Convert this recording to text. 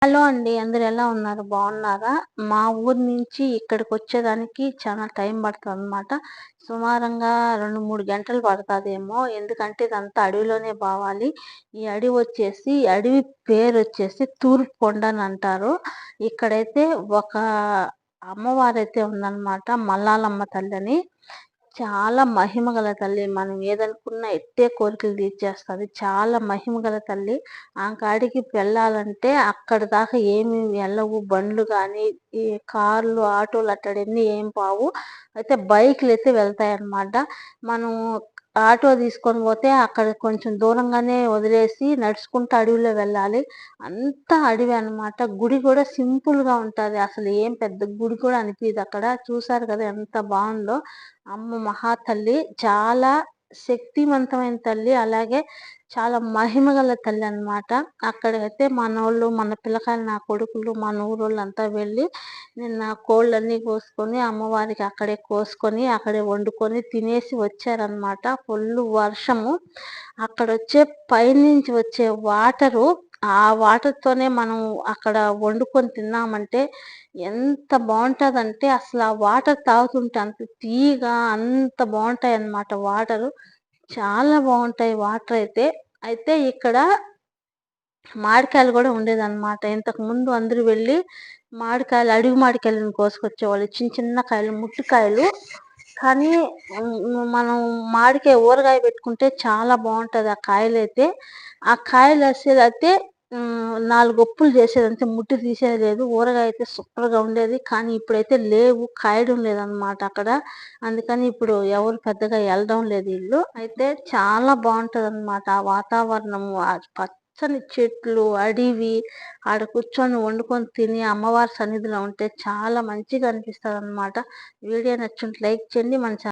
Hello అండి. అందరూ ఎలా ఉన్నారు? బాగున్నారా? మా ఊరు నుంచి ఇక్కడికొచ్చేదానికి చాలా టైం పడతదనమాట. సుమారంగా 2, 3 గంటలు పడతదేమో. ఎందుకంటే ఇదంతా అడవిలోనే పోవాలి. ఈ అడవి పేరొచ్చేసి తూర్పు కొండనంటారు. ఇక్కడైతే ఒక అమ్మవారైతే ఉందనమాట. మల్లాలమ్మ తల్లని. చాలా మహిమగల తల్లి. మనం ఏదనుకున్నా ఇట్టే కోరికలు తీర్చేస్తది. చాలా మహిమగల తల్లి. కాడికి వెళ్ళాలంటే అక్కడి దాకా ఏమి ఎళ్ళవు. బండ్లు గానీ, ఈ కార్లు, ఆటోలు అట్టడన్నీ ఏం పోవు. అయితే బైకులైతే వెళ్తాయన్నమాట. మనం ఆటో తీసుకొని పోతే అక్కడ కొంచెం దూరంగానే వదిలేసి నడుచుకుంటూ అడవిలో వెళ్ళాలి. అంతా అడవే అన్నమాట. గుడి కూడా సింపుల్‌గా ఉంటది. అసలు ఏం పెద్ద గుడి కూడా అనిపియదక్కడ. చూసారు కదా ఎంత బావుందో! అమ్మ మహాతల్లి చాలా శక్తివంతమైన తల్లి. అలాగే చాలా మహిమగల తల్లనమాట. అక్కడైతే మనోళ్ళు, మన పిల్లకాయలు, నా కొడుకులు, మన ఊరోళ్ళంతా వెళ్ళి నిన్న కోళ్ళన్నీ కోసుకొని, అమ్మవారికి అక్కడే కోసుకొని, అక్కడే వండుకొని తినేసి వచ్చారనమాట. ఫుల్లు వర్షము. అక్కడొచ్చే పైనుంచి వచ్చే వాటరు, ఆ వాటర్‌తోనే మనం అక్కడ వండుకొని తిన్నామంటే ఎంత బావుంటదంటే, అసలు ఆ వాటర్ తాగుతుంటే అంత తియ్యగా అంత బావుంటాయన్నమాట వాటరు. చాలా బావుంటాయి వాటరయితే. అయితే ఇక్కడ మామిడికాయలు గూడా ఉండేదనమాట. ఇంతకుముందు అందరూ వెళ్ళి అడవి మామిడికాయలను కోసుకొచ్చేవాళ్ళు. చిన్న చిన్న కాయలు, ముట్టికాయలు. కానీ మనం మామిడికాయ ఊరగాయ పెట్టుకుంటే చాలా బావుంటది ఆ కాయలైతే. ఆ కాయలసేదైతే 4 ఒప్పులు చేసేదంతే, ముట్టి తీసేది లేదు. ఊరగాయ అయితే సూపర్‌గా ఉండేది. కానీ ఇప్పుడైతే లేవు. కాయడం లేదనమాట అక్కడ. అందుకని ఇప్పుడు ఎవరు పెద్దగా ఎళ్ళడం లేదు ఈళ్ళు. అయితే చాలా బావుంటదనమాట ఆ వాతావరణము. పచ్చని చెట్లు, అడివి, ఆడ కూర్చొని వండుకొని తిని అమ్మవారి సన్నిధిలో ఉంటే చాలా మంచిగా అనిపిస్తదనమాట. వీడియో నచ్చుంటే లైక్ చేయండి. మన